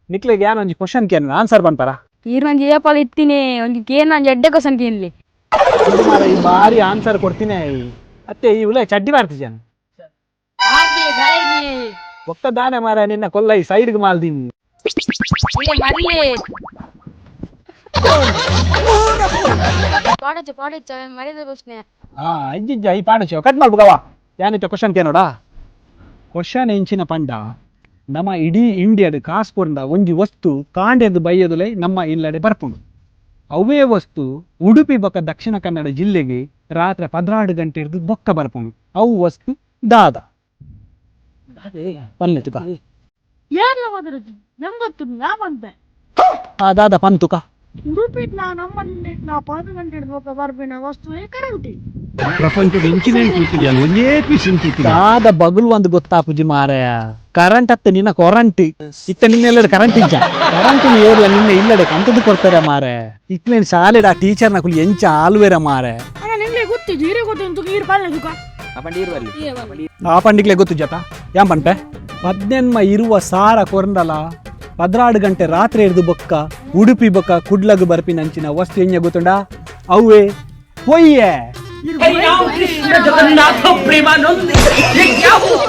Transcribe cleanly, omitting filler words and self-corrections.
ನಿಕ್ಲಿಗೆ ಯಾನು ಒಂಜಿ ಕ್ವಶನ್ ಕೇನ ಆನ್ಸರ್ ಬಂತಾರ ಈರ್ ನಂಜಿ ಏಪಲ್ ಇತ್ತೀನಿ ಒಂಜಿ ಕೇನ್ ನಂಜಿ ಎಡ್ಡೆ ಕ್ವಶನ್ ಕೇನ್ಲಿ ಈ ಬಾರಿ ಆನ್ಸರ್ ಕೊಡ್ತೀನಿ ಅತ್ತೆ ಈ ಉಲ ಚಡ್ಡಿ ಮಾಡ್ತಿದ್ದಾನೆ ಒಕ್ಕ ದಾನೆ ಮಾರ ನಿನ್ನ ಕೊಲ್ಲ ಈ ಸೈಡ್ಗೆ ಮಾಲ್ದೀನಿ ಮರ್ಯಾದೆ ಪ್ರಶ್ನೆ ಹಾ ಇಜ್ಜಿಜ್ಜ ಈ ಪಾಡಚೋ ಕಟ್ ಮಾಡ್ಬೇಕವ ಯಾನಿತ್ತ ಕ್ವಶನ್ ಕೇನೋಡ ಕ್ವಶನ್ ಎಂಚಿನ ಪಂಡ ನಮ್ಮ ಇಡೀ ಇಂಡಿಯಾದ ಕಾಸ್ಪುರ್ದ ಒಂಜಿ ವಸ್ತು ಕಾಂಡೆದು ಬೈಯದುಲೈ ನಮ್ಮ ಇಲ್ಲಡೆ ಬರ್ಪುಂಡು ಅವೇ ವಸ್ತು ಉಡುಪಿ ಬೊಕ್ಕ ದಕ್ಷಿಣ ಕನ್ನಡ ಜಿಲ್ಲೆಗೆ ರಾತ್ರಿ 16 ಗಂಟೆ ಇರ್ದು ಬೊಕ್ಕ ಬರ್ಪುಂಡು ಅವು ವಸ್ತು ದಾದ ಪನ್ನೆತುಕ ಆ ದಾದ ಪಂತುಕ ಪ್ರಪಂಚದ ಇನ್ಸಿಡೆಂಟ್ ದಾದ ಬಗುಲು ಒಂದು ಗೊತ್ತಾಪುಜಿ ಮಾರಾಯ ಕರೆಂಟ್ ಅತ್ತ ನಿನ್ನ ಕೊರಂಟಿ ಇತ್ತ ನಿನ್ನೆಲ್ಲಡೆ ಕರೆಂಟ್ ಇಜ್ಜ ಕರೆಂಟ್ ಏರ್ಲ ನಿನ್ನೆ ಇಲ್ಲಡೆ ಕಂತದ್ದು ಕೊಡ್ತಾರೆ ಮಾರೆ ಇತ್ಲೇನು ಶಾಲೆಡ ಆ ಟೀಚರ್ನ ಕುಲಿ ಎಂಚ ಆಲ್ವೇರ ಮಾರೆ ಆ ಪಂಡಿಗ್ಲೆ ಗೊತ್ತು ಜತ ಯಾಂ ಪಂಟೆ ಪದ್ನೆನ್ಮ ಇರುವ ಸಾರ ಕೊರಂದಲ 16 ಗಂಟೆ ರಾತ್ರಿ ಹಿಡಿದು ಬೊಕ್ಕ ಉಡುಪಿ ಬೊಕ್ಕ ಕುಡ್ಲಗು ಬರ್ಪಿ ನಂಚಿನ ವಸ್ತು ಎಂಜ ಗೊತ್ತುಂಡ ಅವೇ ಪೊಯ್ಯೆ जगन्नाथ प्रेमानंद ये क्या हुआ